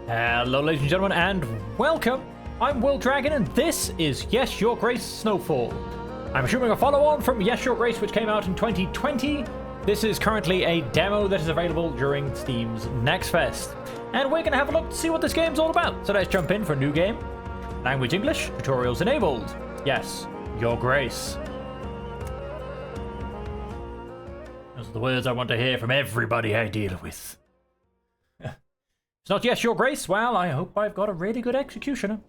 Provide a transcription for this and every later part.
Hello ladies and gentlemen and welcome. I'm Will Dragon and this is Yes Your Grace Snowfall. I'm assuming a follow-on from Yes Your Grace which came out in 2020. This is currently a demo that is available during Steam's Next Fest. And we're going to have a look to see what this game's all about. So let's jump in for a new game. Language English, tutorials enabled. Yes, Your Grace. Those are the words I want to hear from everybody I deal with. It's not Yes Your Grace? Well, I hope I've got a really good executioner.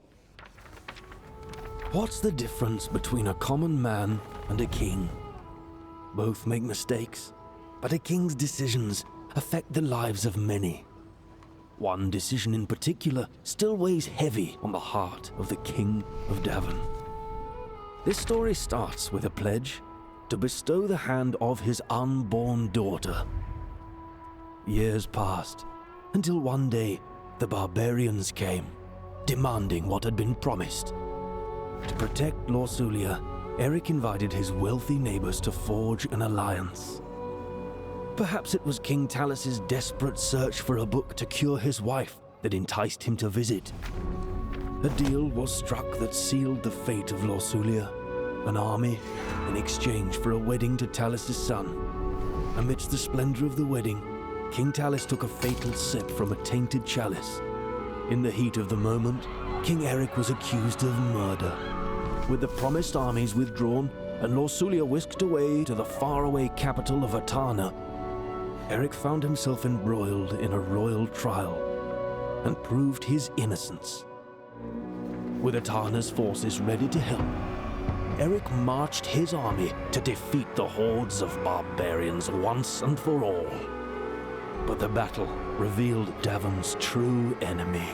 What's the difference between a common man and a king? Both make mistakes, but a king's decisions affect the lives of many. One decision in particular still weighs heavy on the heart of the King of Devon. This story starts with a pledge to bestow the hand of his unborn daughter. Years passed, until one day the barbarians came, demanding what had been promised. To protect Lorsulia, Eric invited his wealthy neighbors to forge an alliance. Perhaps it was King Talus's desperate search for a book to cure his wife that enticed him to visit. A deal was struck that sealed the fate of Lorsulia, an army in exchange for a wedding to Talus's son. Amidst the splendor of the wedding, King Talus took a fatal sip from a tainted chalice. In the heat of the moment, King Eric was accused of murder. With the promised armies withdrawn and Lorsulia whisked away to the faraway capital of Atana, Eric found himself embroiled in a royal trial and proved his innocence. With Atana's forces ready to help, Eric marched his army to defeat the hordes of barbarians once and for all. But the battle revealed Davon's true enemy,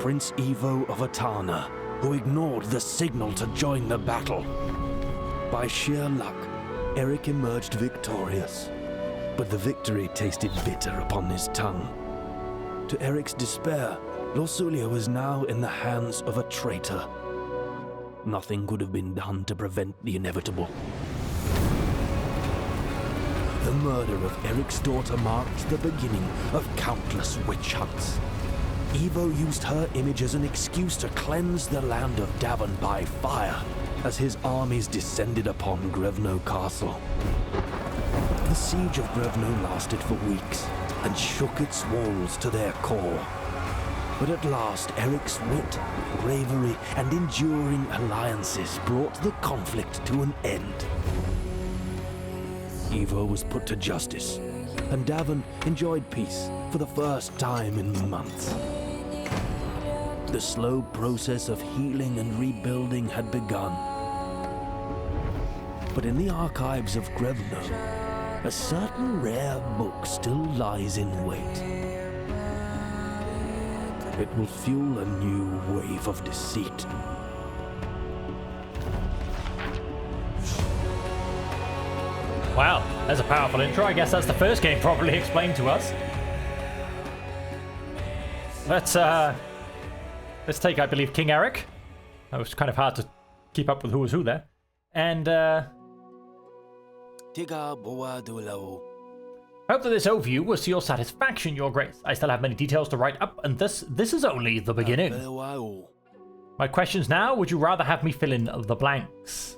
Prince Ivo of Atana, who ignored the signal to join the battle. By sheer luck, Eric emerged victorious, but the victory tasted bitter upon his tongue. To Eric's despair, Lorsulia was now in the hands of a traitor. Nothing could have been done to prevent the inevitable. The murder of Eric's daughter marked the beginning of countless witch hunts. Ivo used her image as an excuse to cleanse the land of Davon by fire as his armies descended upon Grevno Castle. The siege of Grevno lasted for weeks and shook its walls to their core. But at last, Eric's wit, bravery, and enduring alliances brought the conflict to an end. Ivo was put to justice, and Davon enjoyed peace for the first time in months. The slow process of healing and rebuilding had begun. But in the archives of Grevno, a certain rare book still lies in wait. It will fuel a new wave of deceit. Wow, that's a powerful intro. I guess that's the first game properly explained to us. Let's take, I believe, King Eric. That was kind of hard to keep up with who was who there. And hope that this overview was to your satisfaction, Your Grace. I still have many details to write up, and this is only the beginning. My questions now, would you rather have me fill in the blanks?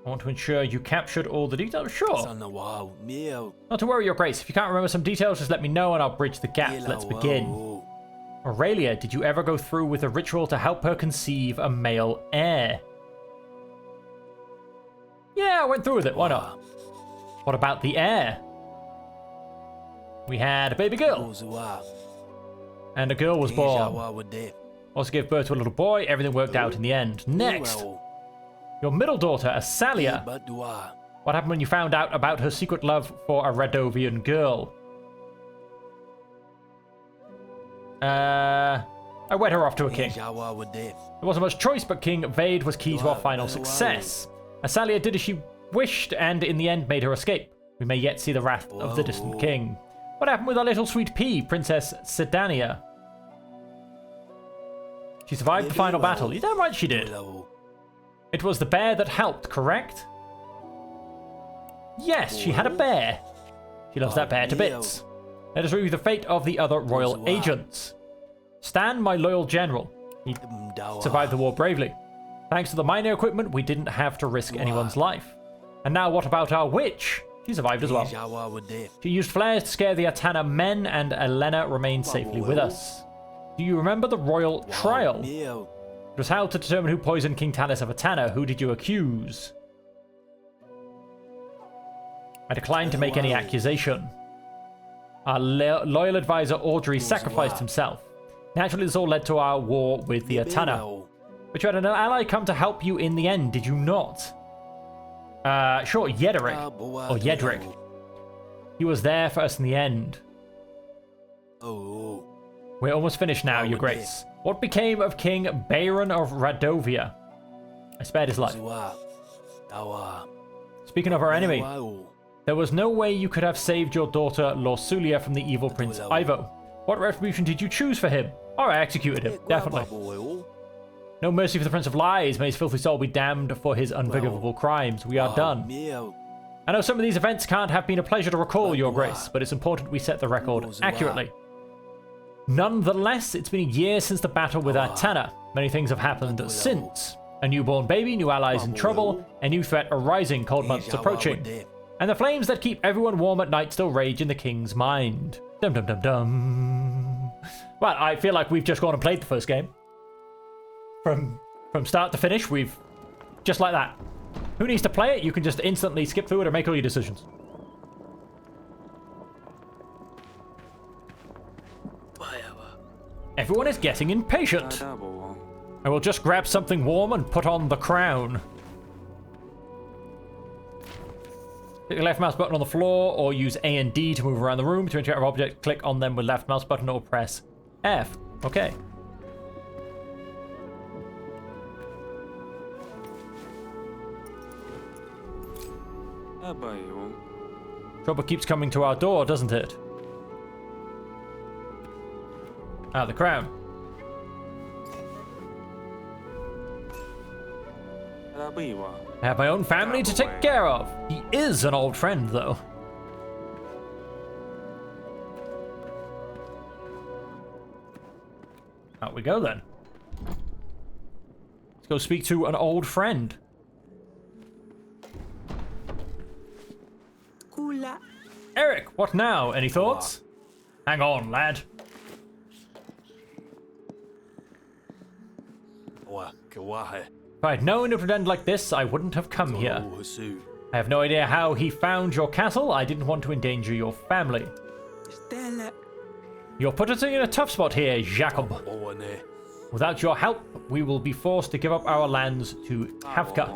I want to ensure you captured all the details. Sure. Not to worry, Your Grace. If you can't remember some details, just let me know and I'll bridge the gaps. Let's begin. Aurelia, did you ever go through with a ritual to help her conceive a male heir? Yeah, I went through with it. Why not? What about the heir? We had a baby girl. And a girl was born. Also gave birth to a little boy. Everything worked out in the end. Next. Your middle daughter, Asalia. What happened when you found out about her secret love for a Radovian girl? I wed her off to a king. There wasn't much choice, but King Vade was key to our final success. Asalia did as she wished, and in the end made her escape. We may yet see the wrath of the distant king. What happened with our little sweet pea, Princess Sedania? She survived the final battle. You're damn right she did. It was the bear that helped, correct? Yes, she had a bear. She loves that bear to bits. Let us review the fate of the other royal agents. Stan, my loyal general. He survived the war bravely. Thanks to the mining equipment, we didn't have to risk anyone's life. And now what about our witch? She survived as well. She used flares to scare the Atana men, and Elena remained safely with us. Do you remember the royal trial? It was held to determine who poisoned King Tanis of Atana. Who did you accuse? I declined to make any accusation. Our loyal advisor Audrey sacrificed himself. Naturally, this all led to our war with the Atana. But you had an ally come to help you in the end, did you not? Sure, Yedric. Or Yedric. He was there for us in the end. We're almost finished now, Your Grace. What became of King Bayron of Radovia? I spared his life. Speaking of our enemy, there was no way you could have saved your daughter Lorsulia from the evil Prince Ivo. What retribution did you choose for him? Oh, I executed him, definitely. No mercy for the Prince of Lies. May his filthy soul be damned for his unforgivable crimes. We are done. I know some of these events can't have been a pleasure to recall, Your Grace, but it's important we set the record accurately. Nonetheless, it's been a year since the battle with Atana. Many things have happened since. A newborn baby, new allies in trouble, a new threat arising, cold months approaching. And the flames that keep everyone warm at night still rage in the king's mind. Dum dum dum dum. Well, I feel like we've just gone and played the first game. From start to finish, we've... Just like that. Who needs to play it? You can just instantly skip through it or make all your decisions. Everyone is getting impatient. I will just grab something warm and put on the crown. Click the left mouse button on the floor, or use A and D to move around the room. To interact with objects, click on them with left mouse button or press F. Okay. Trouble keeps coming to our door, doesn't it? Ah, the crown. I have my own family to take care of. He is an old friend, though. Out we go, then. Let's go speak to an old friend. Eric, what now? Any thoughts? Hang on, lad. If I'd known it would end like this, I wouldn't have come here. I have no idea how he found your castle. I didn't want to endanger your family. You're put us in a tough spot here, Jacob. Without your help, we will be forced to give up our lands to Kafka.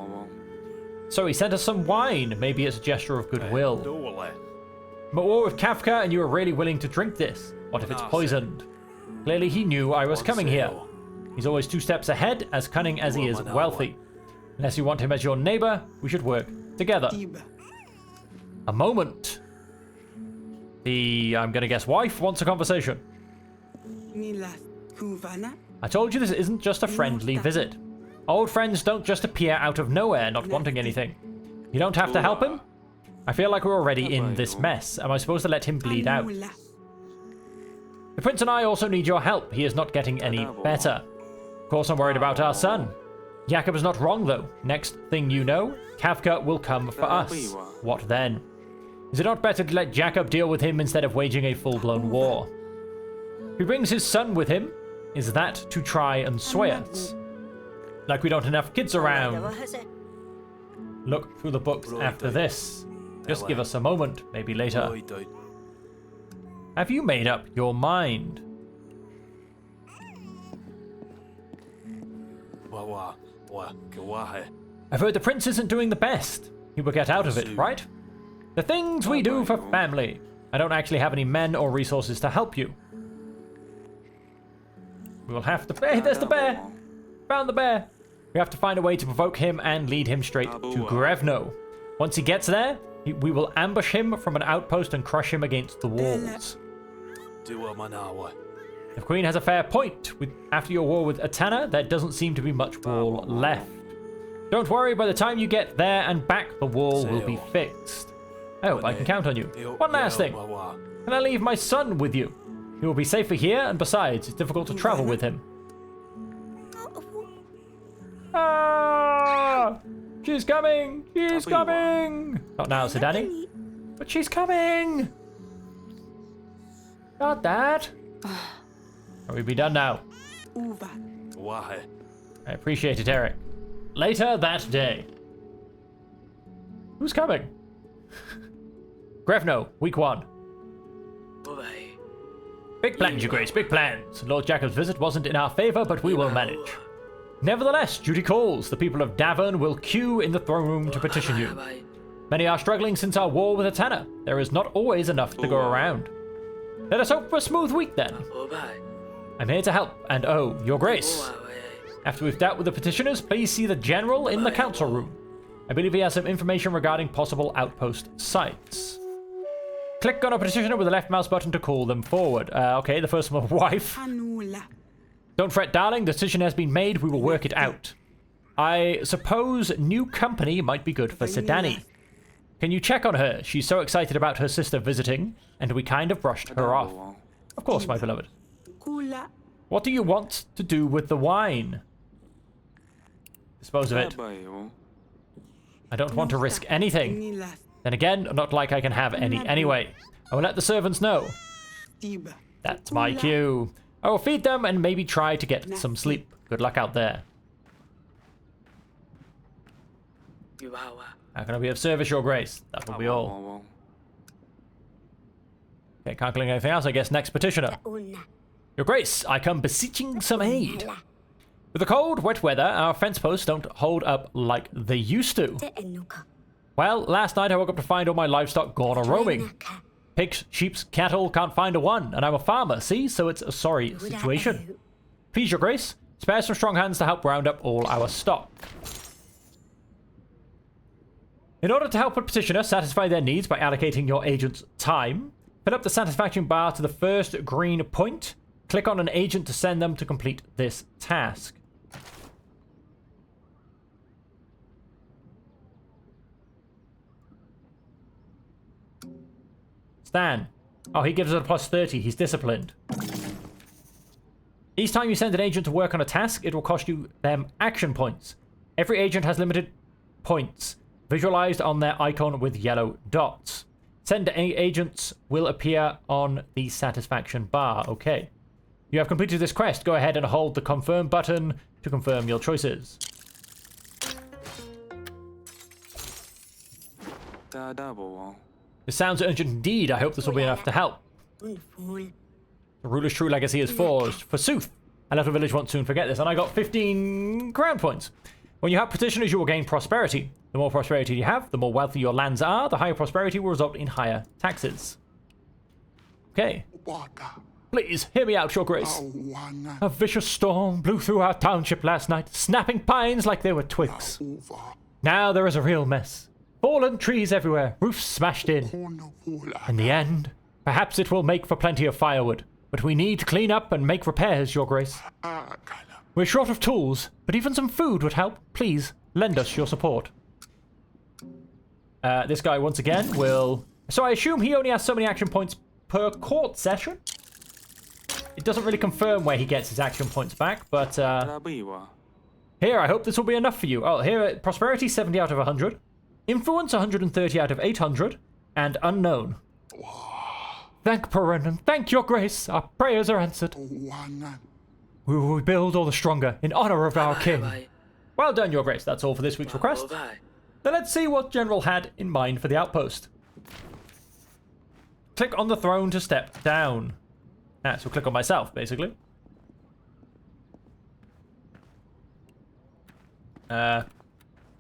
So he sent us some wine. Maybe it's a gesture of goodwill. But war with Kafka, and you were really willing to drink this. What if it's poisoned? Clearly he knew I was coming here. He's always 2 steps ahead, as cunning as he is wealthy. Unless you want him as your neighbor, we should work together. A moment. The, I'm gonna guess, wife wants a conversation. I told you this isn't just a friendly visit. Old friends don't just appear out of nowhere, not wanting anything. You don't have to help him? I feel like we're already in this mess. Am I supposed to let him bleed out? The prince and I also need your help. He is not getting any better. Of course, I'm worried about our son. Jakob is not wrong, though. Next thing you know, Kafka will come for us. What then? Is it not better to let Jakob deal with him instead of waging a full-blown war? If he brings his son with him, is that to try and sway us? Like we don't have enough kids around. Look through the books after this. Just give us a moment, maybe later. Have you made up your mind? I've heard the prince isn't doing the best. He will get out of it, right? The things we do for family. I don't actually have any men or resources to help you. We will have to... Hey, there's the bear! Found the bear! We have to find a way to provoke him and lead him straight to Grevno. Once he gets there, we will ambush him from an outpost and crush him against the walls. The Queen has a fair point. After your war with Atana, there doesn't seem to be much wall left. Don't worry, by the time you get there and back, the wall will be fixed. I hope I can count on you. One last thing. Can I leave my son with you? He will be safer here, and besides, it's difficult to travel with him. Ah! She's coming! She's coming! Not now, Sedani. But she's coming! Not that. Can we be done now? Why? I appreciate it, Eric. Later that day. Who's coming? Grevno, week 1. Big plans, Your Grace, big plans. Lord Jacob's visit wasn't in our favor, but we will manage. Nevertheless, duty calls. The people of Davern will queue in the throne room to petition you. Many are struggling since our war with Atana. There is not always enough to go around. Let us hope for a smooth week then. I'm here to help, and oh, Your Grace. After we've dealt with the petitioners, please see the General in the council room. I believe he has some information regarding possible outpost sites. Click on a petitioner with the left mouse button to call them forward. Okay, the first one, wife. Don't fret, darling. The decision has been made. We will work it out. I suppose new company might be good for Sedani. Can you check on her? She's so excited about her sister visiting, and we kind of brushed her off. Of course, my beloved. What do you want to do with the wine? Dispose of it. I don't want to risk anything. Then again, not like I can have any anyway. I will let the servants know. That's my cue. I will feed them and maybe try to get some sleep. Good luck out there. How can I be of service, Your Grace? That will be all. Okay, can't click anything else. I guess next petitioner. Your Grace, I come beseeching some aid. With the cold, wet weather, our fence posts don't hold up like they used to. Well, last night I woke up to find all my livestock gone or roaming. Pigs, sheep, cattle, can't find a one, and I'm a farmer, see? So it's a sorry situation. Please, Your Grace, spare some strong hands to help round up all our stock. In order to help a petitioner satisfy their needs by allocating your agent's time, fill up the satisfaction bar to the first green point. Click on an agent to send them to complete this task. Stan. Oh, he gives it a plus 30. He's disciplined. Each time you send an agent to work on a task, it will cost you them action points. Every agent has limited points, visualized on their icon with yellow dots. Send agents will appear on the satisfaction bar. Okay. You have completed this quest. Go ahead and hold the confirm button to confirm your choices. This sounds urgent indeed. I hope this will be enough to help. The ruler's true legacy is forged. Forsooth, a little village won't soon forget this. And I got 15 crown points. When you have petitioners, you will gain prosperity. The more prosperity you have, the more wealthy your lands are. The higher prosperity will result in higher taxes. Okay. Please, hear me out, Your Grace. A vicious storm blew through our township last night, snapping pines like they were twigs. Now there is a real mess. Fallen trees everywhere, roofs smashed in. In the end, perhaps it will make for plenty of firewood, but we need to clean up and make repairs, Your Grace. We're short of tools, but even some food would help. Please, lend us your support. This guy, once again, will... So I assume he only has so many action points per court session? It doesn't really confirm where he gets his action points back, but here, I hope this will be enough for you. Oh, here, prosperity 70 out of 100, influence 130 out of 800, and unknown. Thank Perrin, and thank Your Grace. Our prayers are answered. We will rebuild all the stronger in honor of our king. Well done, Your Grace. That's all for this week's request. Then let's see what General had in mind for the outpost. Click on the throne to step down. So click on myself, basically. Yeah,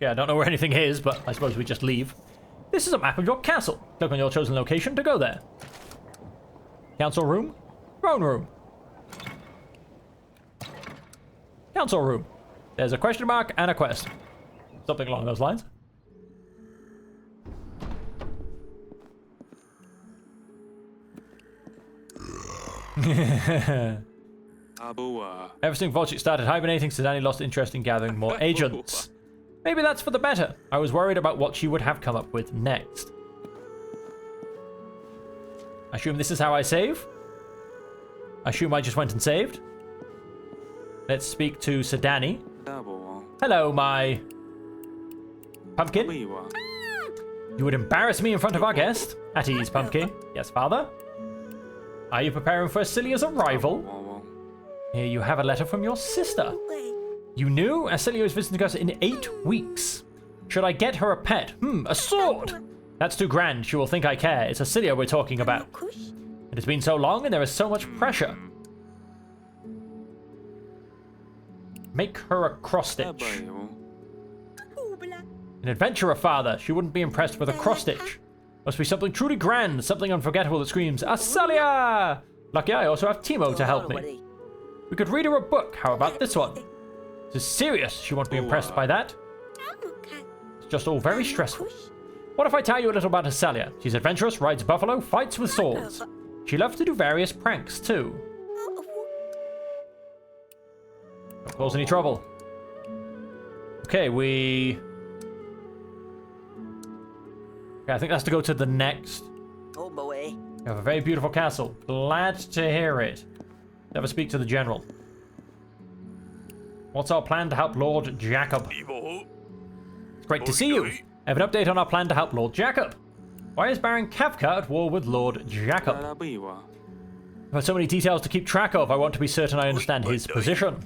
I don't know where anything is, but I suppose we just leave. This is a map of your castle. Click on your chosen location to go there. Council room. Throne room. Council room. There's a question mark and a quest. Something along those lines. Ever since Volchik started hibernating, Sedani lost interest in gathering more agents. Maybe that's for the better. I was worried about what she would have come up with next. I assume this is how I save. I assume I just went and saved. Let's speak to Sedani. Hello, my pumpkin. You would embarrass me in front of our guest. At ease, pumpkin. Yes, father. Are you preparing for Acilia's arrival? Here you have a letter from your sister. You knew Acilia is visiting us in 8 weeks. Should I get her a pet? A sword! That's too grand. She will think I care. It's Acilia we're talking about. It has been so long and there is so much pressure. Make her a cross-stitch. An adventurer, father. She wouldn't be impressed with a cross-stitch. Must be something truly grand, something unforgettable that screams, Acilia! Lucky I also have Timo to help me. We could read her a book. How about this one? This is serious. She won't be impressed by that. It's just all very stressful. What if I tell you a little about Acilia? She's adventurous, rides buffalo, fights with swords. She loves to do various pranks, too. Don't cause any trouble. Okay, Okay, I think that's to go to the next. Oh boy. We have a very beautiful castle. Glad to hear it. Never speak to the general. What's our plan to help Lord Jacob? It's great to see you. I have an update on our plan to help Lord Jacob. Why is Baron Kafka at war with Lord Jacob? I've had so many details to keep track of, I want to be certain I understand his position.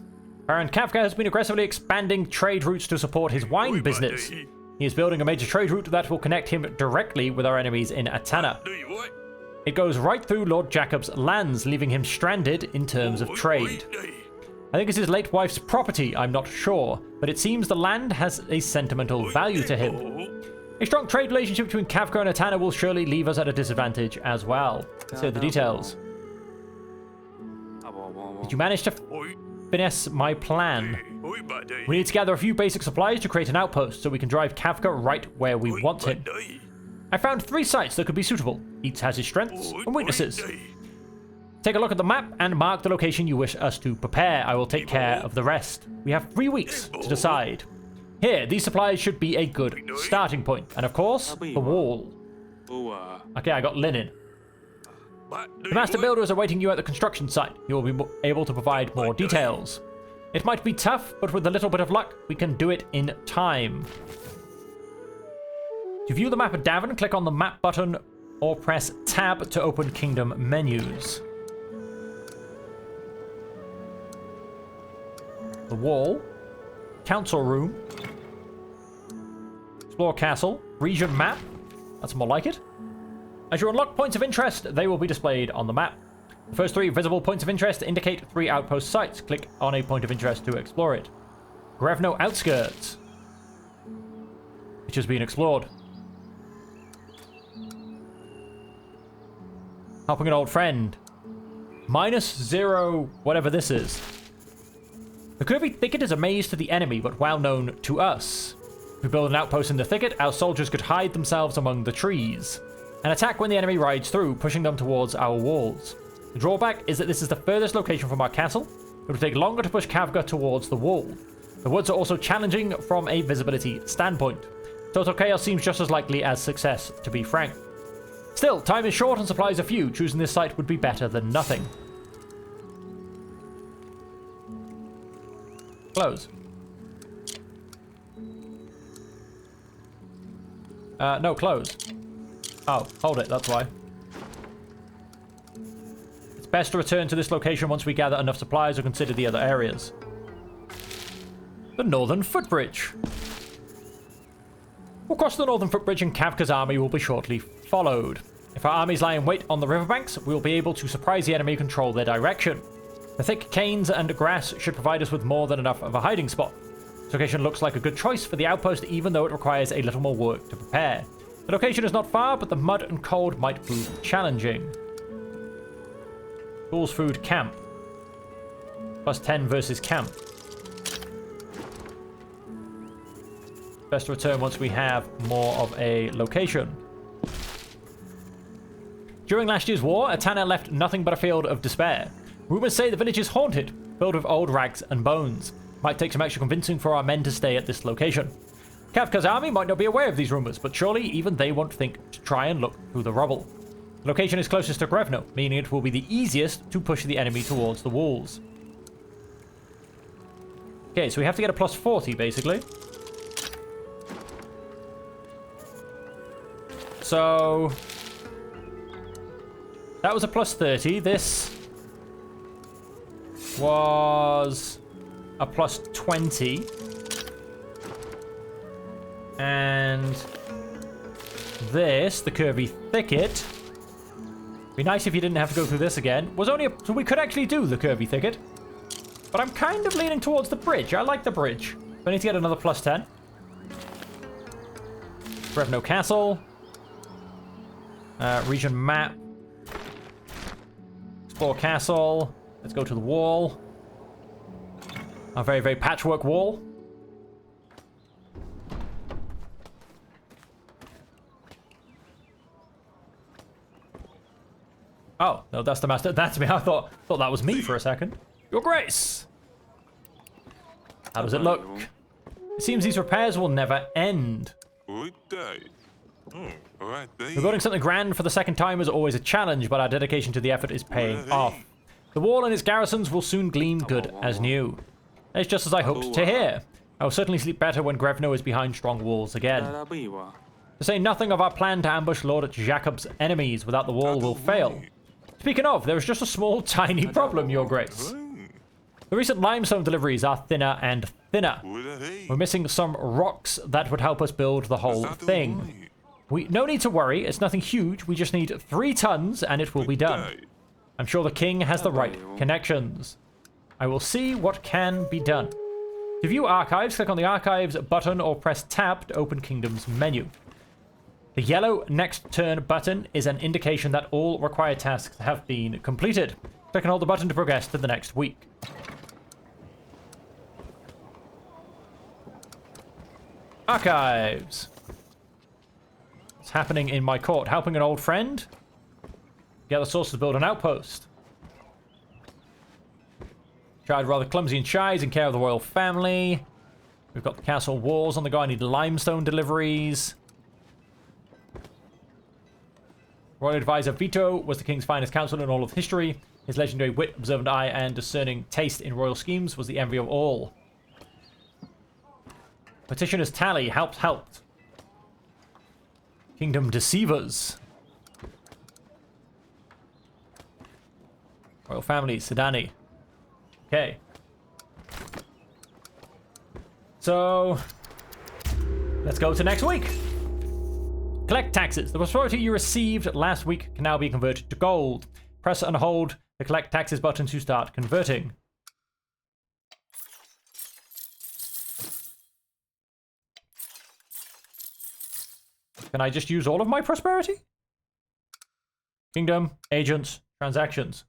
Baron Kafka has been aggressively expanding trade routes to support his wine business. He is building a major trade route that will connect him directly with our enemies in Atana. It goes right through Lord Jacob's lands, leaving him stranded in terms of trade. I think it's his late wife's property, I'm not sure, but it seems the land has a sentimental value to him. A strong trade relationship between Kafka and Atana will surely leave us at a disadvantage as well. Let's hear the details. Did you manage to finesse my plan? We need to gather a few basic supplies to create an outpost so we can drive Kafka right where we want him. I found 3 sites that could be suitable. Each has its strengths and weaknesses. Take a look at the map and mark the location you wish us to prepare. I will take care of the rest. We have 3 weeks to decide. Here, these supplies should be a good starting point. And of course, the wall. Okay, I got linen. The master builder is awaiting you at the construction site. You will be able to provide more details. It might be tough, but with a little bit of luck, we can do it in time. To view the map of Davin, click on the map button or press tab to open kingdom menus. The wall, council room, explore castle, region map. That's more like it. As you unlock points of interest, they will be displayed on the map. The first 3 visible points of interest indicate 3 outpost sites. Click on a point of interest to explore it. Grevno Outskirts, which has been explored. Helping an old friend. -0, whatever this is. The Kirby Thicket is a maze to the enemy, but well known to us. If we build an outpost in the thicket, our soldiers could hide themselves among the trees and attack when the enemy rides through, pushing them towards our walls. The drawback is that this is the furthest location from our castle. It will take longer to push Kafka towards the wall. The woods are also challenging from a visibility standpoint. Total chaos seems just as likely as success, to be frank. Still, time is short and supplies are few. Choosing this site would be better than nothing. Close. No, close. Oh, hold it, that's why. It's best to return to this location once we gather enough supplies or consider the other areas. The Northern Footbridge. We'll cross the Northern Footbridge and Kafka's army will be shortly followed. If our armies lie in wait on the riverbanks, we will be able to surprise the enemy and control their direction. The thick canes and grass should provide us with more than enough of a hiding spot. This location looks like a good choice for the outpost, even though it requires a little more work to prepare. The location is not far, but the mud and cold might prove challenging. Fool's Food Camp. +10 versus camp. Best to return once we have more of a location. During last year's war, Atana left nothing but a field of despair. Rumors say the village is haunted, filled with old rags and bones. Might take some extra convincing for our men to stay at this location. Kafka's army might not be aware of these rumors, but surely even they won't think to try and look through the rubble. The location is closest to Grevno, meaning it will be the easiest to push the enemy towards the walls. Okay, so we have to get a plus 40, basically. So... that was a plus 30. This was a plus 20. And this, the curvy thicket. Be nice if you didn't have to go through this again. Was only so we could actually do the curvy thicket. But I'm kind of leaning towards the bridge. I like the bridge. I need to get another plus 10. Brevno Castle. Region map. Explore castle. Let's go to the wall. A very, very patchwork wall. Oh, no, that's the master. That's me. I thought that was me for a second. Your Grace! How does it look? It seems these repairs will never end. Rebuilding something grand for the second time is always a challenge, but our dedication to the effort is paying off. The wall and its garrisons will soon gleam good as new. It's just as I hoped to hear. I will certainly sleep better when Grevno is behind strong walls again. To say nothing of our plan to ambush Lord Jacob's enemies, without the wall will fail. Speaking of, there is just a small, tiny problem, Your Grace. The recent limestone deliveries are thinner and thinner. We're missing some rocks that would help us build the whole thing. No need to worry, it's nothing huge, we just need 3 tons and it will be done. I'm sure the king has the right connections. I will see what can be done. To view archives, click on the archives button or press tab to open Kingdom's menu. The yellow next turn button is an indication that all required tasks have been completed. Click and hold the button to progress to the next week. Archives. What's happening in my court? Helping an old friend? Gather sources to build an outpost. Child rather clumsy and shy is in care of the royal family. We've got the castle walls on the go. I need limestone deliveries. Royal advisor Vito was the king's finest counsel in all of history. His legendary wit, observant eye, and discerning taste in royal schemes was the envy of all. Petitioner's tally helped. Kingdom deceivers. Royal family, Sedani. Okay. So, let's go to next week. Collect taxes. The prosperity you received last week can now be converted to gold. Press and hold the collect taxes button to start converting. Can I just use all of my prosperity? Kingdom, agents, transactions.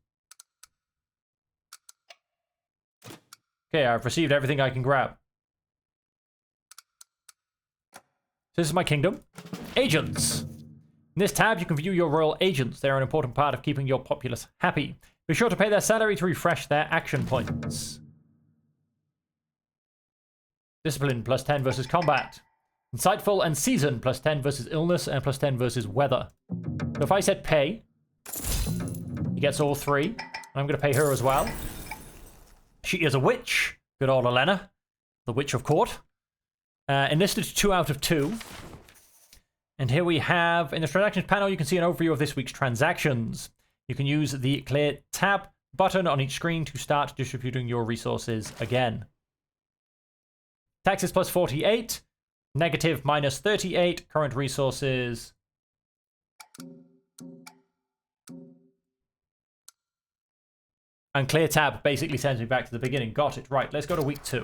Okay, I've received everything I can grab. This is my kingdom. Agents. In this tab, you can view your royal agents. They are an important part of keeping your populace happy. Be sure to pay their salary to refresh their action points. Discipline, plus 10 versus combat. Insightful and season, plus 10 versus illness, and plus 10 versus weather. So if I said pay, he gets all 3. And I'm going to pay her as well. She is a witch. Good old Elena. The Witch of Court. Enlisted 2 out of 2. And here we have, in the transactions panel, you can see an overview of this week's transactions. You can use the clear tab button on each screen to start distributing your resources again. Taxes plus 48. Negative minus 38. Current resources. And clear tab basically sends me back to the beginning. Got it. Right, let's go to week 2.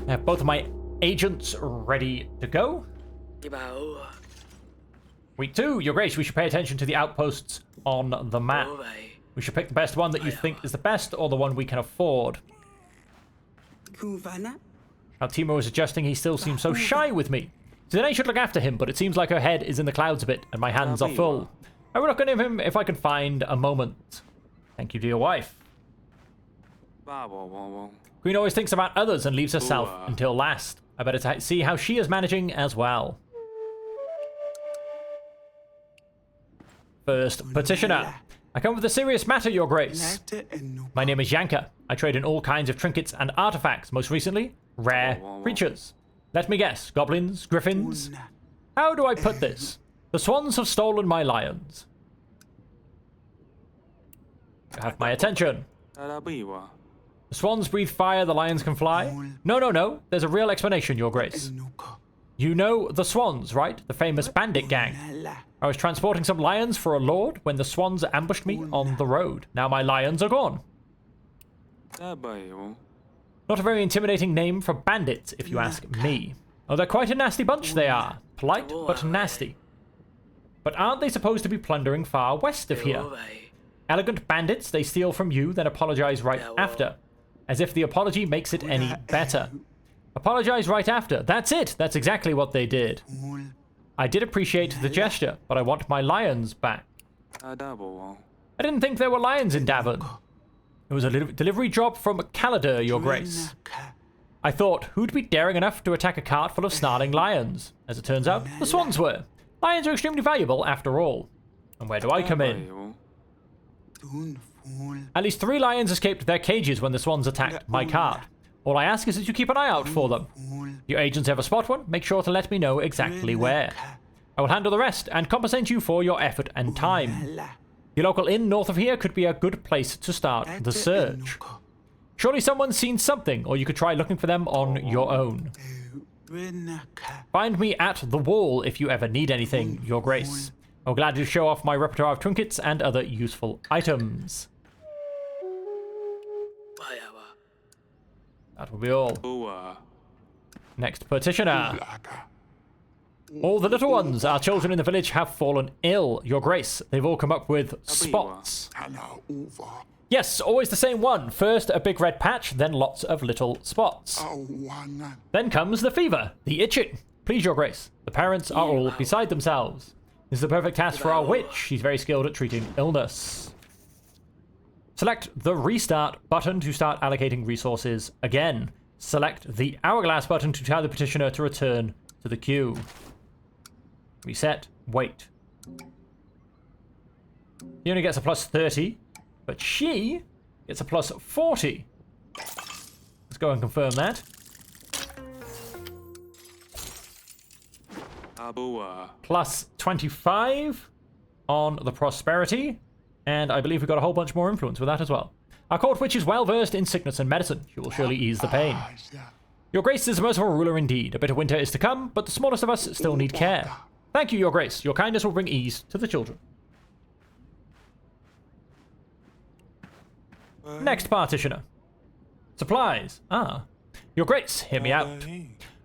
I have both of my agents ready to go. Week 2, Your Grace, we should pay attention to the outposts on the map. We should pick the best one that you think is the best, or the one we can afford. Now Timo was suggesting he still seems so shy with me. So then I should look after him, but it seems like her head is in the clouds a bit, and my hands are full. I will look at him if I can find a moment. Thank you, dear wife. Queen always thinks about others and leaves herself until last. I better see how she is managing as well. First petitioner. I come with a serious matter, Your Grace. My name is Yanka. I trade in all kinds of trinkets and artifacts, most recently, rare creatures. Let me guess, goblins, griffins? How do I put this? The swans have stolen my lions. You have my attention. The swans breathe fire, the lions can fly? No. There's a real explanation, Your Grace. You know the swans, right? The famous bandit gang. I was transporting some lions for a lord when the swans ambushed me on the road. Now my lions are gone. Not a very intimidating name for bandits, if you ask me. Oh, they're quite a nasty bunch, they are. Polite, but nasty. But aren't they supposed to be plundering far west of here? Elegant bandits, they steal from you, then apologize right after. As if the apology makes it any better. Apologize right after. That's it. That's exactly what they did. I did appreciate the gesture, but I want my lions back. I didn't think there were lions in Davon. It was a delivery job from Caladur, Your Grace. I thought, who'd be daring enough to attack a cart full of snarling lions? As it turns out, the swans were. Lions are extremely valuable, after all. And where do I come in? At least 3 lions escaped their cages when the swans attacked my cart. All I ask is that you keep an eye out for them. If your agents ever spot one, make sure to let me know exactly where. I will handle the rest and compensate you for your effort and time. The local inn north of here could be a good place to start the search. Surely someone's seen something, or you could try looking for them on your own. Find me at the wall if you ever need anything, Your Grace. I'm glad to show off my repertoire of trinkets and other useful items. That will be all. Next petitioner. All the little ones, our children in the village, have fallen ill, Your Grace. They've all come up with spots. Yes, always the same one. First a big red patch, then lots of little spots. Then comes the fever, the itching. Please, Your Grace, the parents are all beside themselves. This is the perfect task for our witch. She's very skilled at treating illness. Select the restart button to start allocating resources again. Select the hourglass button to tell the petitioner to return to the queue. Reset. Wait. He only gets a plus 30, but she gets a plus 40. Let's go and confirm that. Plus 25 on the prosperity. And I believe we got a whole bunch more influence with that as well. Our court witch is well versed in sickness and medicine. She will surely ease the pain. Your Grace is a merciful ruler indeed. A bit of winter is to come, but the smallest of us still need care. Thank you, Your Grace. Your kindness will bring ease to the children. Next partitioner. Supplies. Your Grace, hear me out.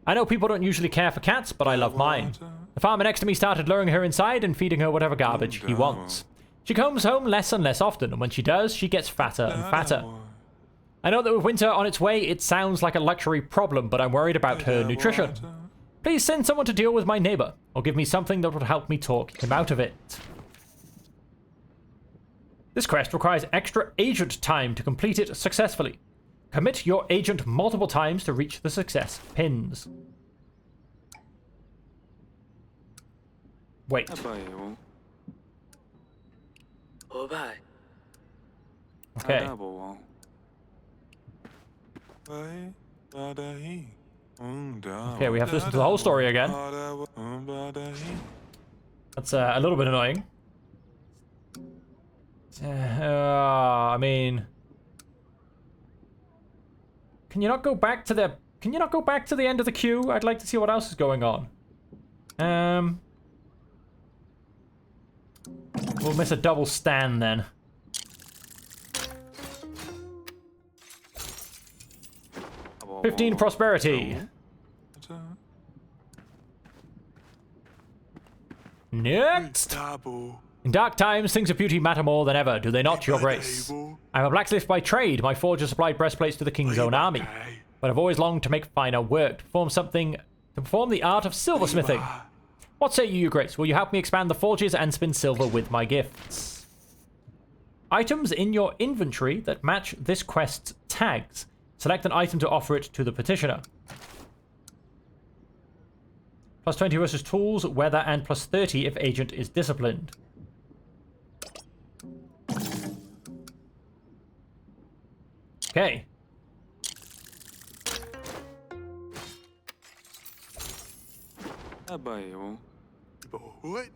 I know people don't usually care for cats, but I love mine. The farmer next to me started luring her inside and feeding her whatever garbage he wants. She comes home less and less often, and when she does, she gets fatter and fatter. I know that with winter on its way, it sounds like a luxury problem, but I'm worried about her nutrition. Please send someone to deal with my neighbor, or give me something that would help me talk him out of it. This quest requires extra agent time to complete it successfully. Commit your agent multiple times to reach the success pins. Wait. Okay. Okay, we have to listen to the whole story again. That's a little bit annoying. I mean, can you not go back to the? Can you not go back to the end of the queue? I'd like to see what else is going on. We'll miss a double stand then. $15 prosperity. Next. In dark times, things of beauty matter more than ever, do they not, Your Grace? I'm a blacksmith by trade. My forger supplied breastplates to the king's own army. But I've always longed to make finer work, to perform the art of silversmithing. What say you, Your Grace? Will you help me expand the forges and spin silver with my gifts? Items in your inventory that match this quest's tags. Select an item to offer it to the petitioner. Plus 20 versus tools, weather, and plus 30 if agent is disciplined. Okay.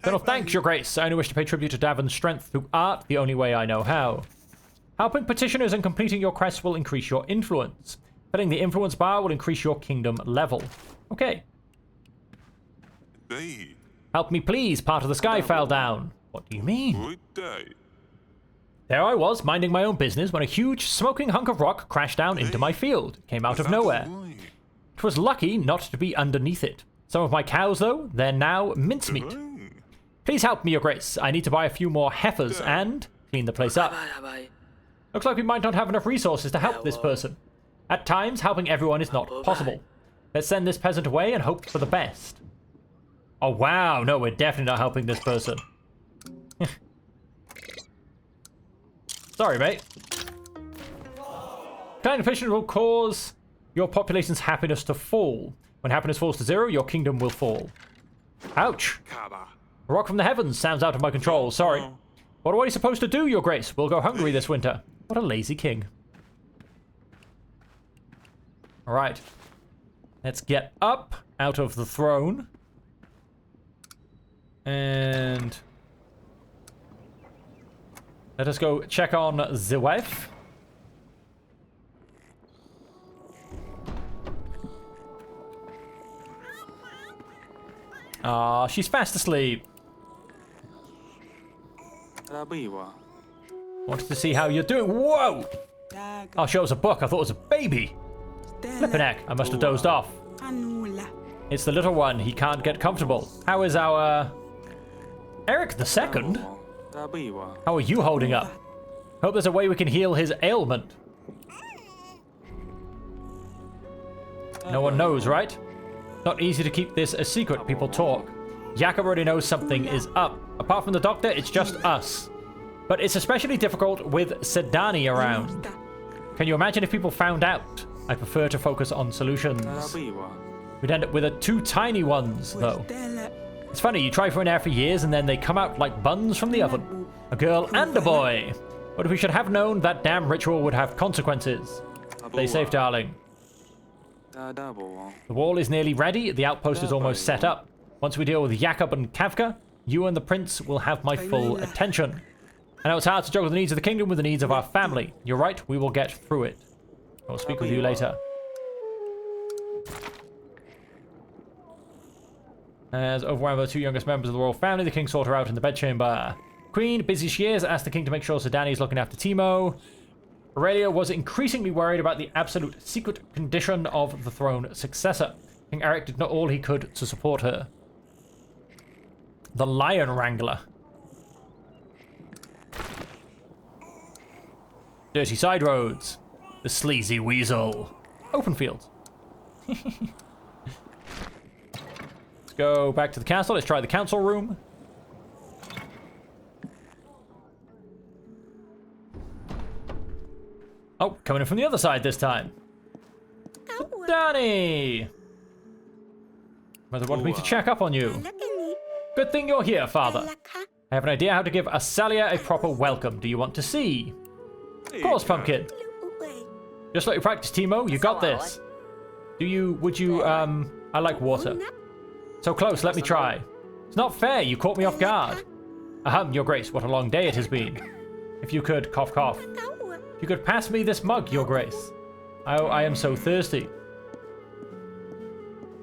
Colonel, thanks, Your Grace. I only wish to pay tribute to Davon's strength through art, the only way I know how. Helping petitioners and completing your quest will increase your influence. Filling the influence bar will increase your kingdom level. Okay. Help me, please. Part of the sky fell down. What do you mean? There I was, minding my own business, when a huge, smoking hunk of rock crashed down into my field. It came out of nowhere. It was lucky not to be underneath it. Some of my cows, though, they're now mincemeat. Please help me, Your Grace. I need to buy a few more heifers and clean the place up. Looks like we might not have enough resources to help this person. At times, helping everyone is not possible. Let's send this peasant away and hope for the best. Oh, wow. No, we're definitely not helping this person. Sorry, mate. Kind efficient will cause your population's happiness to fall. When happiness falls to 0, your kingdom will fall. Ouch. A rock from the heavens sounds out of my control. Sorry. What are we supposed to do, Your Grace? We'll go hungry this winter. What a lazy king. Alright. Let's get up out of the throne. And let us go check on the wife. Ah, she's fast asleep. Wanted to see how you're doing. Whoa! Oh, show us a book. I thought it was a baby. Flippin' heck, I must have dozed off. It's the little one. He can't get comfortable. How is our Eric II? How are you holding up? Hope there's a way we can heal his ailment. No one knows, right? Not easy to keep this a secret. People talk. Jakob already knows something is up. Apart from the doctor, it's just us. But it's especially difficult with Sedani around. Can you imagine if people found out? I prefer to focus on solutions. We'd end up with two tiny ones, though. It's funny, you try for an heir for years and then they come out like buns from the oven. A girl and a boy. But we should have known that damn ritual would have consequences. Stay safe, darling. The wall is nearly ready. The outpost is almost set up. Once we deal with Jakob and Kafka, you and the prince will have my full attention. I know it's hard to juggle the needs of the kingdom with the needs of our family. You're right, we will get through it. I'll speak with you later. As overwhelmed by the two youngest members of the royal family, the king sought her out in the bedchamber. Queen, busy she is, asked the king to make sure Sedani is looking after Timo. Aurelia was increasingly worried about the absolute secret condition of the throne successor. King Eric did not all he could to support her. The Lion Wrangler. Dirty side roads. The sleazy weasel. Open fields. Let's go back to the castle. Let's try the council room. Oh, coming in from the other side this time. Danny! Mother wanted me to check up on you. Good thing you're here, Father. I have an idea how to give Asalia a proper welcome. Do you want to see? Of course, Pumpkin. Just let you practice, Timo. You got this. Would you, I like water. So close, let me try. It's not fair, you caught me off guard. Ahem, Your Grace, what a long day it has been. If you could, cough, cough. If you could pass me this mug, Your Grace. I am so thirsty.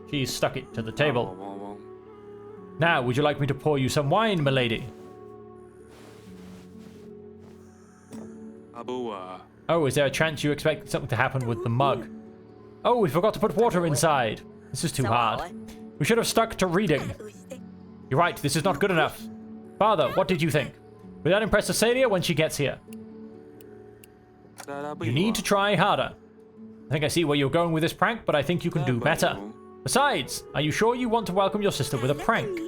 She stuck it to the table. Now, would you like me to pour you some wine, milady? Oh, is there a chance you expect something to happen with the mug? Oh, we forgot to put water inside. This is too hard. We should have stuck to reading. You're right, this is not good enough. Father, what did you think? Will that impress Asalia when she gets here? You need to try harder. I think I see where you're going with this prank, but I think you can do better. Besides, are you sure you want to welcome your sister with a prank?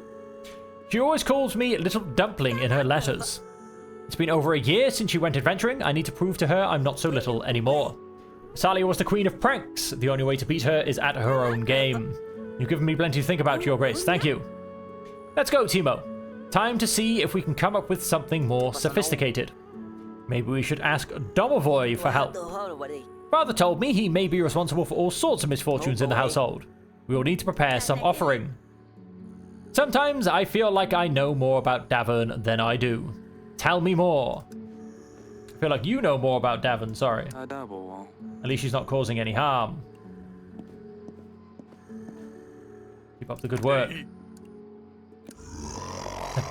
She always calls me Little Dumpling in her letters. It's been over a year since she went adventuring. I need to prove to her I'm not so little anymore. Asalia was the queen of pranks. The only way to beat her is at her own game. You've given me plenty to think about, Your Grace. Thank you. Let's go, Timo. Time to see if we can come up with something more sophisticated. Maybe we should ask Domovoy for help. Father told me he may be responsible for all sorts of misfortunes in the household. We will need to prepare some offering. Sometimes I feel like I know more about Davern than I do. Tell me more. I feel like you know more about Davern, sorry. At least she's not causing any harm. Keep up the good work.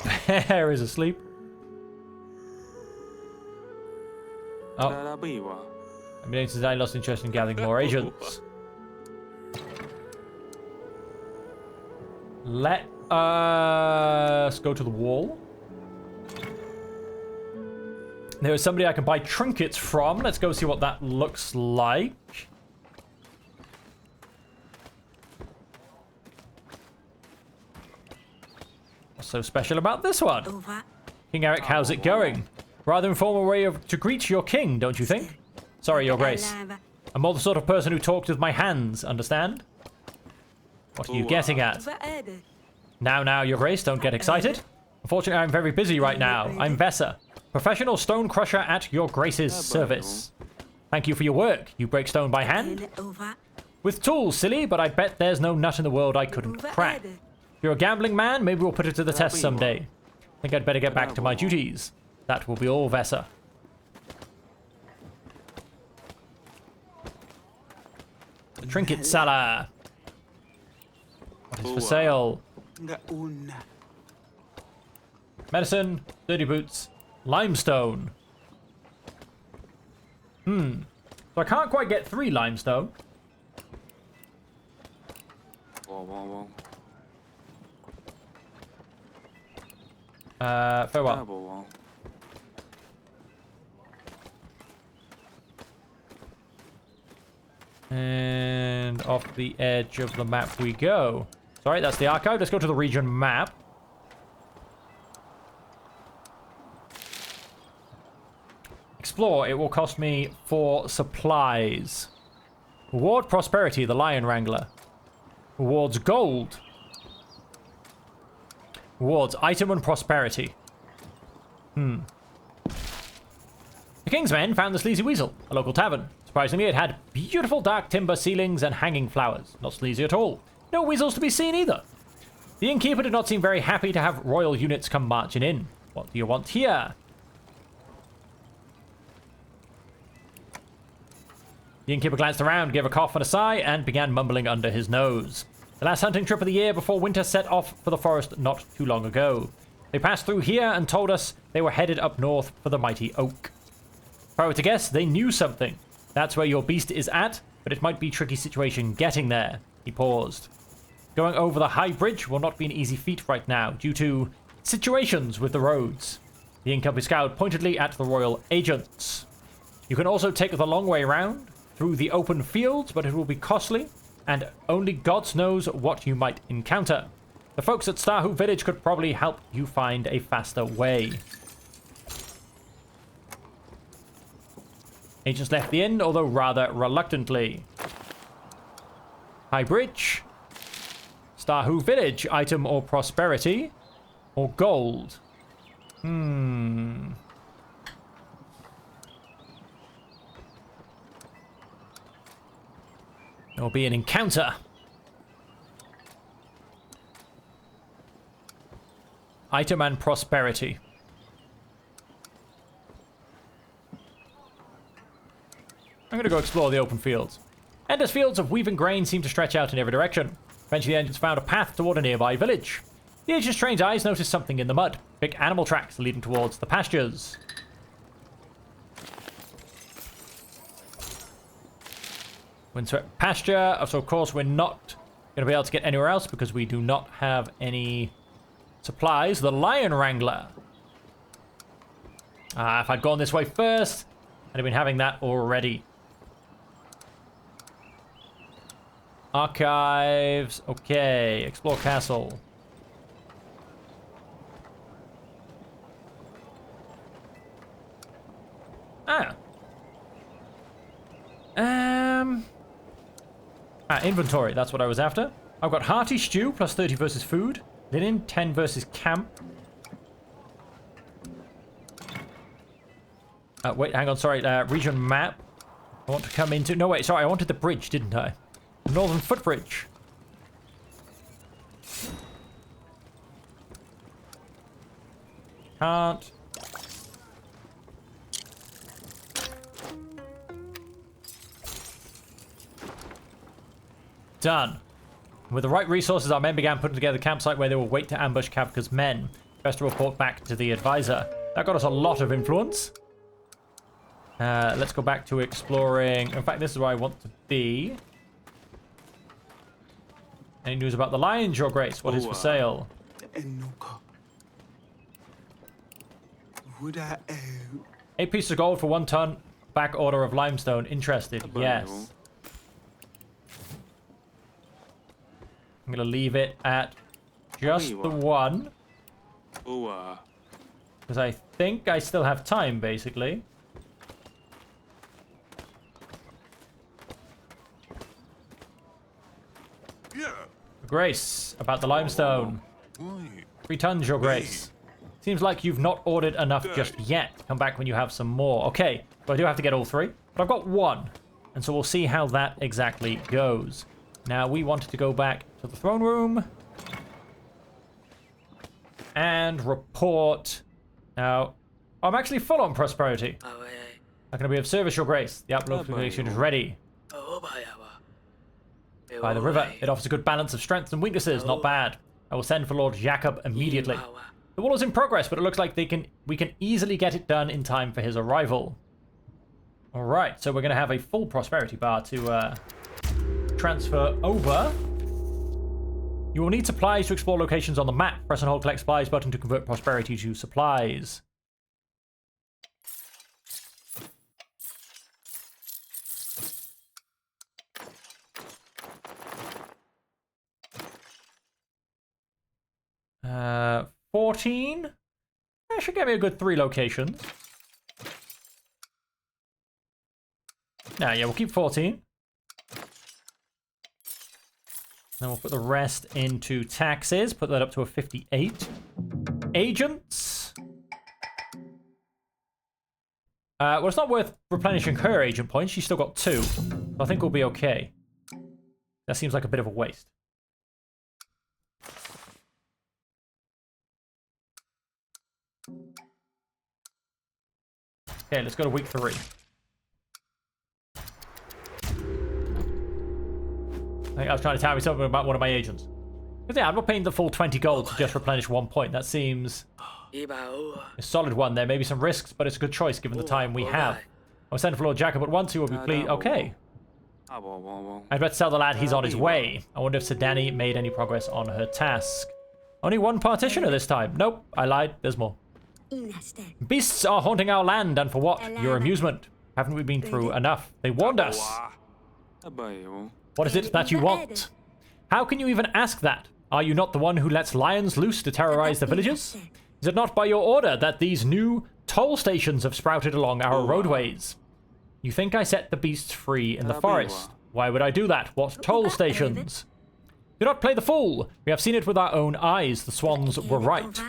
The bear is asleep. Oh. I mean, since I lost interest in gathering more agents. Let us go to the wall. There is somebody I can buy trinkets from. Let's go see what that looks like. What's so special about this one? King Eric, how's it going? Rather informal way to greet your king, don't you think? Sorry, Your Grace. I'm more the sort of person who talks with my hands, understand? What are you getting at? Now, Your Grace, don't get excited. Unfortunately, I'm very busy right now. I'm Vessa, professional stone crusher at Your Grace's service. Thank you for your work. You break stone by hand? With tools, silly, but I bet there's no nut in the world I couldn't crack. If you're a gambling man, maybe we'll put it to the test someday. Think I'd better get back to my duties. That will be all, Vessa. The trinket seller. What is for sale? Medicine, dirty boots, limestone. So I can't quite get 3 limestone. Farewell. And off the edge of the map we go. Sorry, that's the archive. Let's go to the region map. Explore. It will cost me 4 supplies. Reward prosperity, the lion wrangler. Rewards gold. Rewards item and prosperity. The King's men found the Sleazy Weasel, a local tavern. Surprisingly, it had beautiful dark timber ceilings and hanging flowers. Not sleazy at all. No weasels to be seen either. The innkeeper did not seem very happy to have royal units come marching in. What do you want here? The innkeeper glanced around, gave a cough and a sigh, and began mumbling under his nose. The last hunting trip of the year before winter set off for the forest not too long ago. They passed through here and told us they were headed up north for the mighty oak. If I were to guess, they knew something. That's where your beast is at, but it might be a tricky situation getting there. He paused. Going over the high bridge will not be an easy feat right now, due to situations with the roads. The innkeeper scowled pointedly at the royal agents. You can also take the long way around, through the open fields, but it will be costly, and only God knows what you might encounter. The folks at Starhoop Village could probably help you find a faster way. Agents left the inn, although rather reluctantly. High Bridge. Starhoop Village. Item or prosperity. Or gold. There will be an encounter. Item and prosperity. I'm going to go explore the open fields. Endless fields of weaving grain seem to stretch out in every direction. Eventually the agents found a path toward a nearby village. The agent's trained eyes noticed something in the mud. Big animal tracks leading towards the pastures. Windswept pasture. So of course we're not going to be able to get anywhere else because we do not have any supplies. The lion wrangler. If I'd gone this way first, I'd have been having that already. Archives. Okay. Explore castle. Inventory. That's what I was after. I've got hearty stew, plus 30 versus food. Linen, 10 versus camp. Wait, hang on, sorry. Region map. I want to come into... No, wait, sorry. I wanted the bridge, didn't I? The Northern Footbridge. Can't. Done. With the right resources, our men began putting together a campsite where they will wait to ambush Kafka's men. Best to report back to the advisor. That got us a lot of influence. Let's go back to exploring. In fact, this is where I want to be. Any news about the lions, Your Grace? What is for sale? 8 pieces of gold for 1 ton. Back order of limestone. Interested? Yes. I'm going to leave it at just the 1. Because I think I still have time, basically. Grace, about the limestone. 3 tons, Your Grace. Seems like you've not ordered enough just yet. Come back when you have some more. Okay, but I do have to get all 3. But I've got 1. And so we'll see how that exactly goes. Now, we wanted to go back to the throne room. And report. Now, I'm actually full on prosperity. How can I be of service, Your Grace? The upload application is ready. By the river, it offers a good balance of strengths and weaknesses. Not bad. I will send for Lord Jacob immediately. The wall is in progress, but it looks like we can easily get it done in time for his arrival. All right, so we're going to have a full prosperity bar to transfer over. You will need supplies to explore locations on the map. Press and hold collect supplies button to convert prosperity to supplies. Uh, 14. That should get me a good 3 locations. Nah, yeah, we'll keep 14. Then we'll put the rest into taxes. Put that up to a 58. Agents. Well, it's not worth replenishing her agent points. She's still got 2. So I think we'll be okay. That seems like a bit of a waste. Okay, let's go to week 3. I think I was trying to tell me something about one of my agents. Because yeah, I'm not paying the full 20 gold to just replenish 1 point. That seems a solid one. There may be some risks, but it's a good choice given the time we have. I'll send for Lord Jacob at once. He will be pleased. Okay. I'd better tell the lad he's on his way. I wonder if Sedani made any progress on her task. Only 1 partitioner this time. Nope, I lied. There's more. Beasts are haunting our land, and for what? Your amusement. Haven't we been through enough? They warned us. What is it that you want? How can you even ask that? Are you not the one who lets lions loose to terrorize the villagers? Is it not by your order that these new toll stations have sprouted along our roadways? You think I set the beasts free in the forest? Why would I do that? What toll stations? Do not play the fool. We have seen it with our own eyes. The swans were right.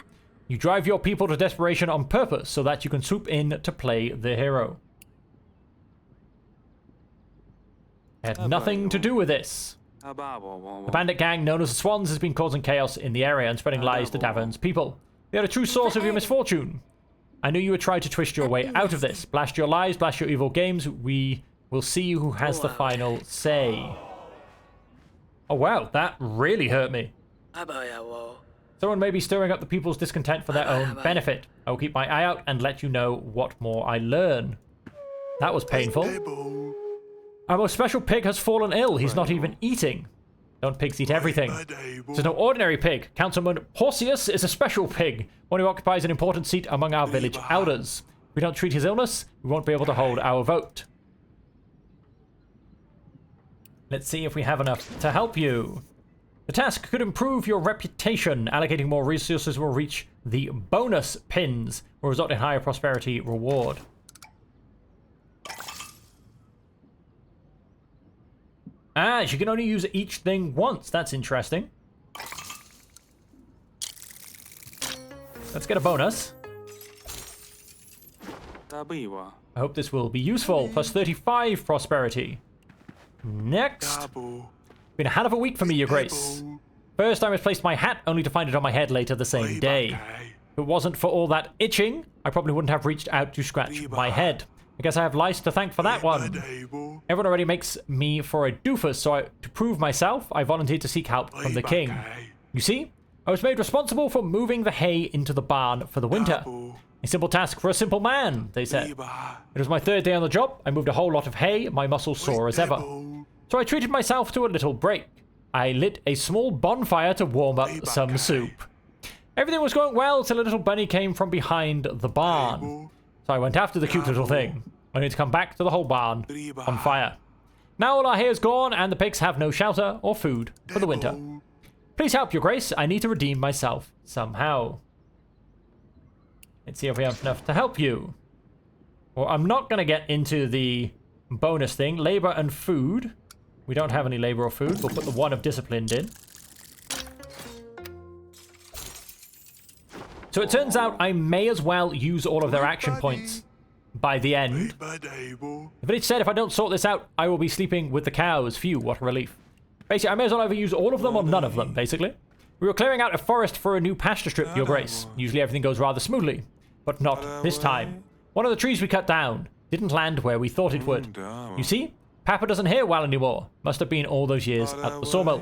You drive your people to desperation on purpose so that you can swoop in to play the hero. I had nothing to do with this. The bandit gang known as the Swans has been causing chaos in the area and spreading lies to Davern's people. They are a true source of your misfortune. I knew you would try to twist your way out of this. Blast your lies, blast your evil games. We will see who has the final say. Oh wow, that really hurt me. Someone may be stirring up the people's discontent for their own benefit. I will keep my eye out and let you know what more I learn. That was painful. Our most special pig has fallen ill. He's not even eating. Don't pigs eat everything? This is no ordinary pig. Councilman Porcius is a special pig, one who occupies an important seat among our village elders. If we don't treat his illness, we won't be able to hold our vote. Let's see if we have enough to help you. The task could improve your reputation. Allocating more resources will reach the bonus pins, will result in higher prosperity reward. Ah, you can only use each thing once. That's interesting. Let's get a bonus. I hope this will be useful. Plus 35 prosperity. Next. Been a hell of a week for me, Your Grace. First, I misplaced my hat, only to find it on my head later the same day. If it wasn't for all that itching, I probably wouldn't have reached out to scratch my head. I guess I have lice to thank for that one. Everyone already makes me for a doofus, so to prove myself, I volunteered to seek help from the king. You see, I was made responsible for moving the hay into the barn for the winter. A simple task for a simple man, they said. It was my third day on the job. I moved a whole lot of hay, my muscles sore as ever. So I treated myself to a little break. I lit a small bonfire to warm up some soup. Everything was going well till a little bunny came from behind the barn. So I went after the cute little thing, only to come back to the whole barn on fire. Now all our hay is gone and the pigs have no shelter or food for the winter. Please help, Your Grace. I need to redeem myself somehow. Let's see if we have enough to help you. Well, I'm not going to get into the bonus thing. Labor and food. We don't have any labor or food. We'll put the one of disciplined in. So it turns out I may as well use all of their action points by the end. But it said if I don't sort this out, I will be sleeping with the cows. Phew, what a relief. Basically, I may as well either use all of them or none of them, basically. We were clearing out a forest for a new pasture strip, Your Grace. Usually everything goes rather smoothly, but not this time. One of the trees we cut down didn't land where we thought it would. You see, Papa doesn't hear well anymore. Must have been all those years at the sawmill.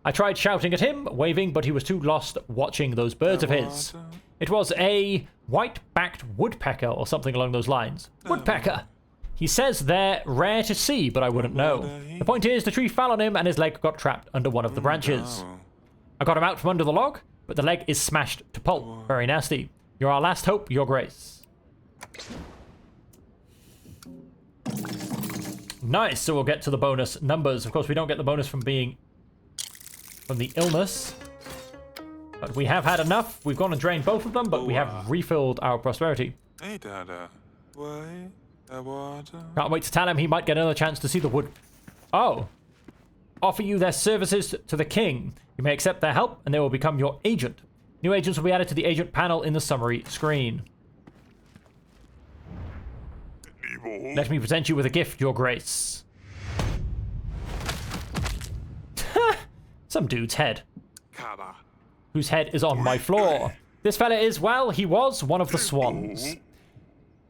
I tried shouting at him, waving, but he was too lost watching those birds of his. It was a white-backed woodpecker or something along those lines. Woodpecker! He says they're rare to see, but I wouldn't know. The point is, the tree fell on him and his leg got trapped under one of the branches. I got him out from under the log, but the leg is smashed to pulp. Very nasty. You're our last hope, Your Grace. Nice, so we'll get to the bonus numbers. Of course, we don't get the bonus from being... from the illness. But we have had enough. We've gone and drained both of them, but we have refilled our prosperity. Can't wait to tell him he might get another chance to see the wood. Oh. Offer you their services to the king. You may accept their help, and they will become your agent. New agents will be added to the agent panel in the summary screen. Let me present you with a gift, Your Grace. Some dude's head. Whose head is on my floor. This fella is, well, he was one of the swans.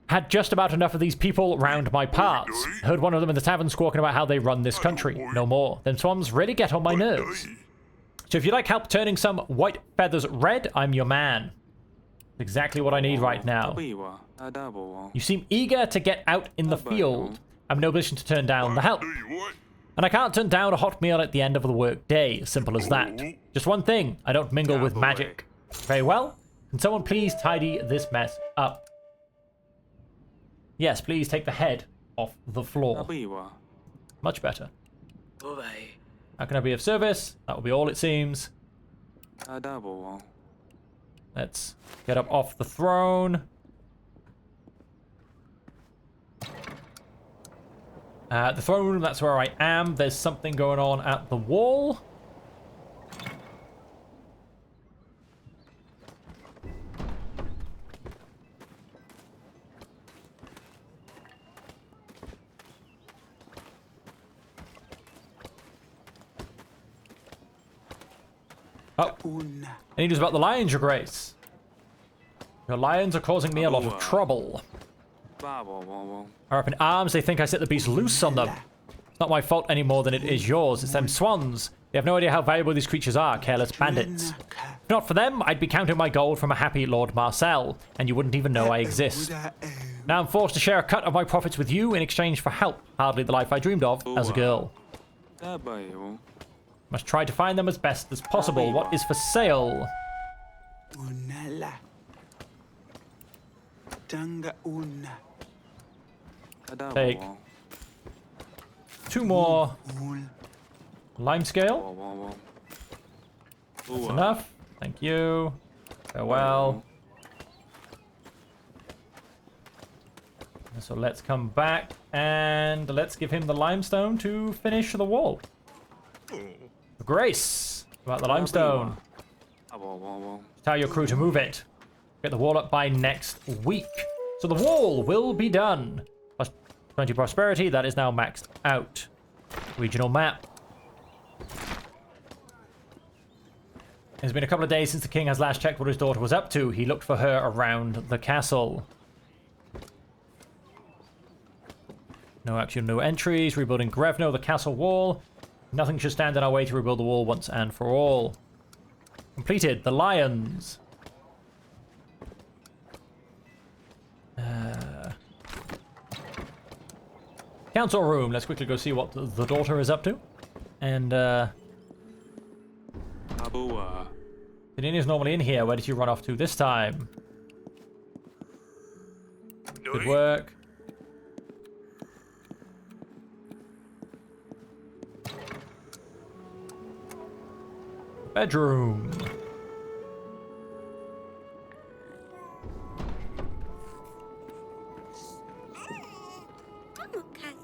Had just about enough of these people round my parts. Heard one of them in the tavern squawking about how they run this country. No more. Them swans really get on my nerves. So if you'd like help turning some white feathers red, I'm your man. Exactly what I need right now. You seem eager to get out in the field. I'm in no position to turn down the help. And I can't turn down a hot meal at the end of the work day. Simple as that. Just one thing. I don't mingle with magic. Very well. Can someone please tidy this mess up? Yes, please take the head off the floor. Much better. How can I be of service? That will be all it seems. Let's get up off the throne. The throne room, that's where I am. There's something going on at the wall. Oh, any news about the lions, Your Grace? Your lions are causing me a lot of trouble. Are up in arms, they think I set the beast loose on them. It's not my fault any more than it is yours, it's them swans. They have no idea how valuable these creatures are, careless bandits. If not for them, I'd be counting my gold from a happy Lord Marcel, and you wouldn't even know I exist. Now I'm forced to share a cut of my profits with you in exchange for help, hardly the life I dreamed of as a girl. Must try to find them as best as possible. What is for sale? Take 2 more lime scale. That's enough. Thank you. Farewell. So let's come back and let's give him the limestone to finish the wall. Grace, about the limestone. Tell your crew to move it. Get the wall up by next week. So the wall will be done. 20 prosperity. That is now maxed out. Regional map. It's been a couple of days since the king has last checked what his daughter was up to. He looked for her around the castle. No action, no entries. Rebuilding Grevno, the castle wall. Nothing should stand in our way to rebuild the wall once and for all. Completed. The lions. Council room. Let's quickly go see what the daughter is up to. And, Daninia's normally in here. Where did you run off to this time? Good work. Bedroom.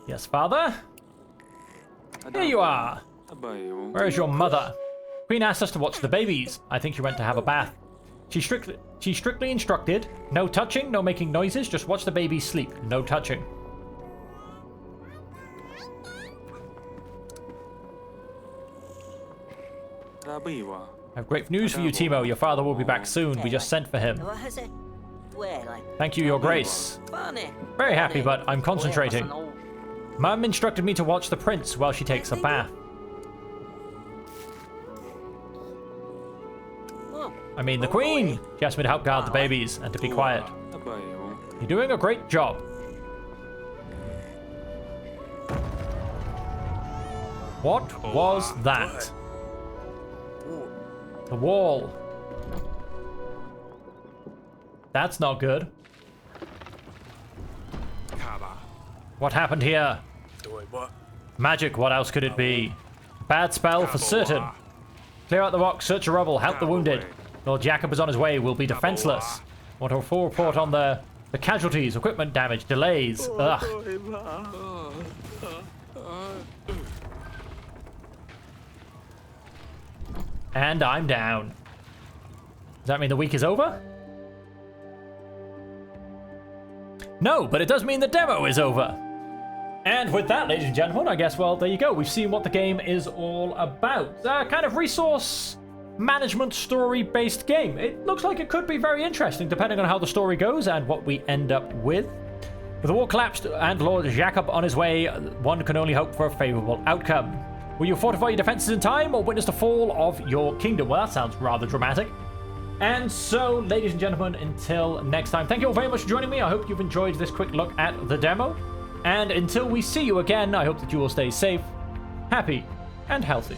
Yes, father? Here you are. Where is your mother? Queen asked us to watch the babies. I think she went to have a bath. She strictly instructed, no touching, no making noises, just watch the babies sleep. No touching. I have great news for you, Timo. Your father will be back soon. We just sent for him. Thank you, Your Grace. Very happy, but I'm concentrating. Mum instructed me to watch the prince while she takes a bath. I mean the queen! She asked me to help guard the babies and to be quiet. You're doing a great job. What was that? The wall. That's not good. What happened here? Magic, what else could it be? Bad spell for certain. Clear out the rocks, search the rubble, help the wounded. Lord Jacob is on his way, we'll be defenseless. Want a full report on the casualties, equipment damage, delays. Ugh. And I'm down. Does that mean the week is over? No, but it does mean the demo is over. And with that, ladies and gentlemen, I guess, well, there you go. We've seen what the game is all about. Kind of resource management story-based game. It looks like it could be very interesting, depending on how the story goes and what we end up with. With the wall collapsed and Lord Jacob on his way, one can only hope for a favorable outcome. Will you fortify your defenses in time or witness the fall of your kingdom? Well, that sounds rather dramatic. And so, ladies and gentlemen, until next time, thank you all very much for joining me. I hope you've enjoyed this quick look at the demo. And until we see you again, I hope that you will stay safe, happy, and healthy.